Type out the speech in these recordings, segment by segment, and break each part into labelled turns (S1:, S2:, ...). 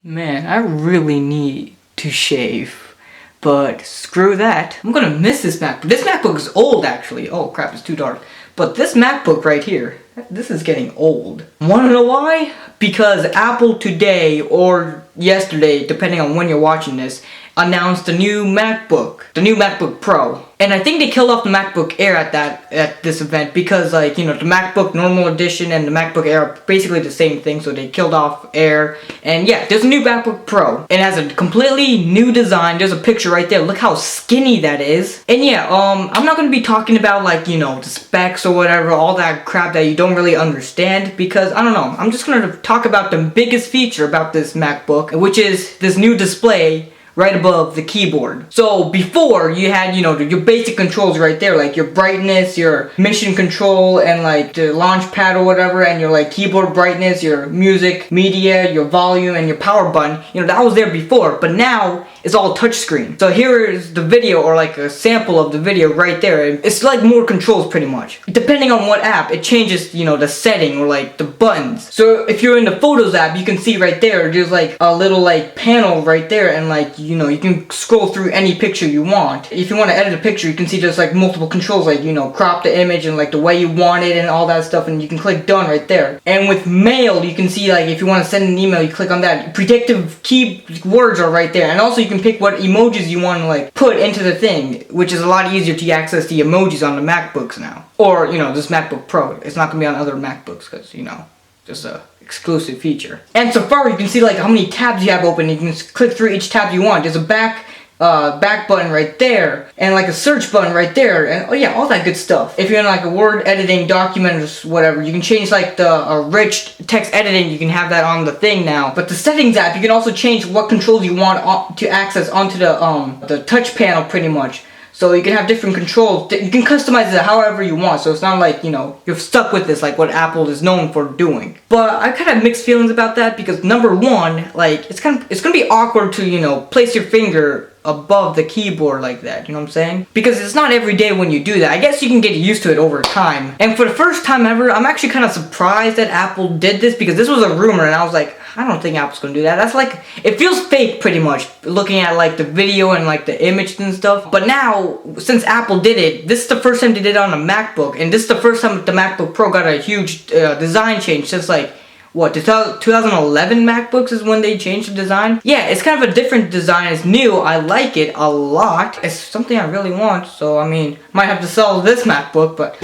S1: Man, I really need to shave, but screw that. I'm gonna miss this MacBook. This MacBook is old actually. Oh crap, it's too dark. But this MacBook right here, this is getting old. Wanna know why? Because Apple today or yesterday, depending on when you're watching this, announced the new MacBook Pro. And I think they killed off the MacBook Air at this event because, like, you know, the MacBook normal edition and the MacBook Air are basically the same thing, so they killed off Air. And yeah, there's a new MacBook Pro. It has a completely new design. There's a picture right there. Look how skinny that is. And yeah, I'm not gonna be talking about, like, you know, the specs or whatever, all that crap that you don't really understand, because I don't know. I'm just gonna talk about the biggest feature about this MacBook, which is this new display right above the keyboard. So before, you had, you know, your basic controls right there, like your brightness, your mission control, and like the launch pad or whatever, and your like keyboard brightness, your music, media, your volume, and your power button. You know, that was there before, but now it's all touchscreen. So here is the video, or like a sample of the video right there. It's like more controls pretty much. Depending on what app, it changes, you know, the setting or like the buttons. So if you're in the Photos app, you can see right there, there's like a little like panel right there, and like, you know, you can scroll through any picture you want. If you want to edit a picture, you can see there's like multiple controls, like, you know, crop the image and like the way you want it and all that stuff, and you can click done right there. And with mail, you can see like if you want to send an email, you click on that. Predictive key words are right there, and also you can pick what emojis you want to like put into the thing, which is a lot easier to access the emojis on the MacBooks now. Or, you know, this MacBook Pro. It's not gonna be on other MacBooks because, you know, just a exclusive feature. And Safari, you can see like how many tabs you have open. You can click through each tab you want. There's a back button right there, and like a search button right there, and oh yeah, all that good stuff. If you're in like a Word editing document or whatever, you can change like the rich text editing. You can have that on the thing now. But the settings app, you can also change what controls you want to access onto the touch panel pretty much. So you can have different controls. You can customize it however you want. So it's not like, you know, you're stuck with this like what Apple is known for doing. But I kind of mixed feelings about that because number one, like it's gonna be awkward to, you know, place your finger above the keyboard like that, you know what I'm saying? Because it's not every day when you do that. I guess you can get used to it over time. And for the first time ever, I'm actually kind of surprised that Apple did this, because this was a rumor and I was like, I don't think Apple's gonna do that. That's like, it feels fake pretty much, looking at like the video and like the image and stuff. But now, since Apple did it, this is the first time they did it on a MacBook, and this is the first time the MacBook Pro got a huge design change since like, what, 2011 MacBooks is when they changed the design? Yeah, it's kind of a different design. It's new. I like it a lot. It's something I really want, so I mean, might have to sell this MacBook, but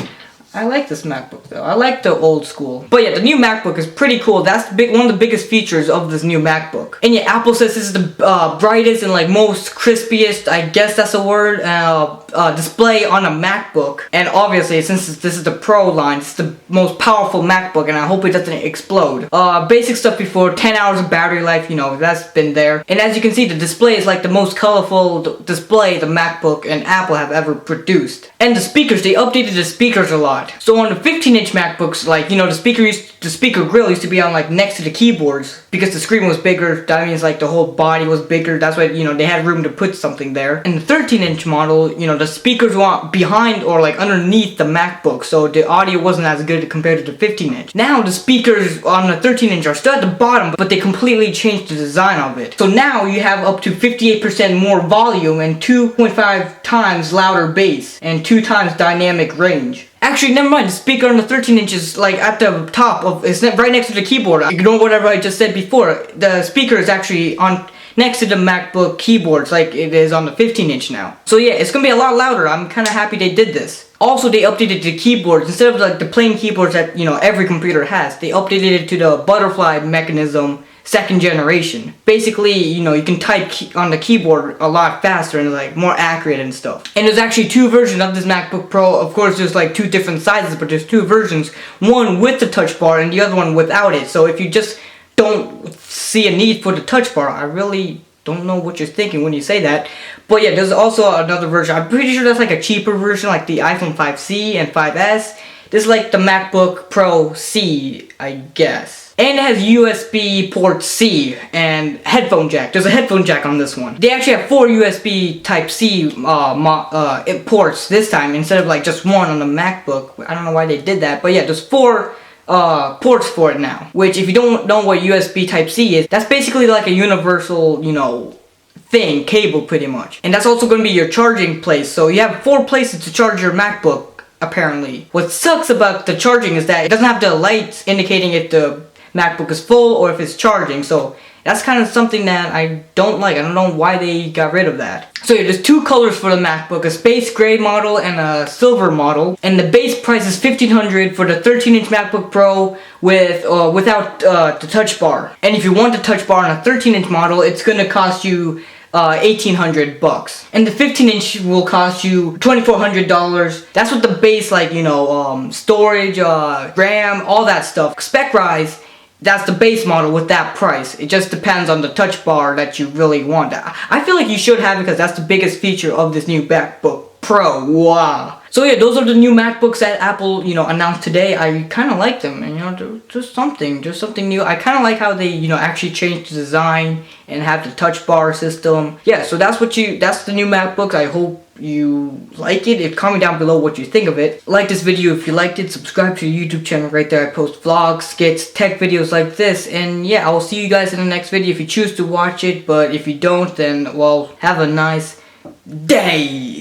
S1: I like this MacBook though. I like the old school. But yeah, the new MacBook is pretty cool. That's one of the biggest features of this new MacBook. And yeah, Apple says this is the brightest and like most crispiest, I guess that's a word, display on a MacBook. And obviously, since this is the Pro line, it's the most powerful MacBook, and I hope it doesn't explode. Basic stuff before, 10 hours of battery life, you know, that's been there. And as you can see, the display is like the most colorful display the MacBook and Apple have ever produced. And the speakers, they updated the speakers a lot. So on the 15-inch MacBooks, like, you know, the speaker grill used to be on like next to the keyboards because the screen was bigger. That means like the whole body was bigger. That's why, you know, they had room to put something there. In the 13-inch model, you know, the speakers were behind or like underneath the MacBook, so the audio wasn't as good compared to the 15-inch. Now the speakers on the 13-inch are still at the bottom, but they completely changed the design of it. So now you have up to 58% more volume and 2.5 times louder bass and 2 times dynamic range. Actually, never mind. The speaker on the 13-inch is like at the top of, it's right next to the keyboard. Ignore whatever I just said before. The speaker is actually on next to the MacBook keyboards like it is on the 15-inch now. So yeah, it's gonna be a lot louder. I'm kind of happy they did this. Also, they updated the keyboards. Instead of like the plain keyboards that, you know, every computer has, they updated it to the butterfly mechanism, 2nd generation. Basically, you know, you can type on the keyboard a lot faster and like more accurate and stuff. And there's actually 2 versions of this MacBook Pro. Of course, there's like 2 different sizes, but there's 2 versions. One with the touch bar and the other one without it. So if you just don't see a need for the touch bar, I really don't know what you're thinking when you say that. But yeah, there's also another version. I'm pretty sure that's like a cheaper version, like the iPhone 5C and 5S. This is like the MacBook Pro C, I guess. And it has USB port C and headphone jack. There's a headphone jack on this one. They actually have 4 USB Type-C ports this time instead of like just one on the MacBook. I don't know why they did that, but yeah, there's 4 ports for it now. Which, if you don't know what USB Type-C is, that's basically like a universal, you know, cable pretty much. And that's also going to be your charging place. So you have 4 places to charge your MacBook, apparently. What sucks about the charging is that it doesn't have the lights indicating if the MacBook is full or if it's charging. So that's kind of something that I don't like. I don't know why they got rid of that. So yeah, there's 2 colors for the MacBook, a space gray model and a silver model. And the base price is $1,500 for the 13-inch MacBook Pro with without the touch bar. And if you want the touch bar on a 13-inch model, it's gonna cost you $1,800. And the 15-inch will cost you $2,400. That's what the base, like, you know, storage, RAM, all that stuff. Spec-wise, that's the base model with that price. It just depends on the touch bar that you really want. I feel like you should have it because that's the biggest feature of this new MacBook Pro. Wow. So yeah, those are the new MacBooks that Apple, you know, announced today. I kind of like them, and you know, just something new. I kind of like how they, you know, actually changed the design and have the touch bar system. Yeah, so that's the new MacBooks. I hope you like it. Comment down below what you think of it. Like this video if you liked it. Subscribe to the YouTube channel right there. I post vlogs, skits, tech videos like this. And yeah, I will see you guys in the next video if you choose to watch it. But if you don't, then, well, have a nice day.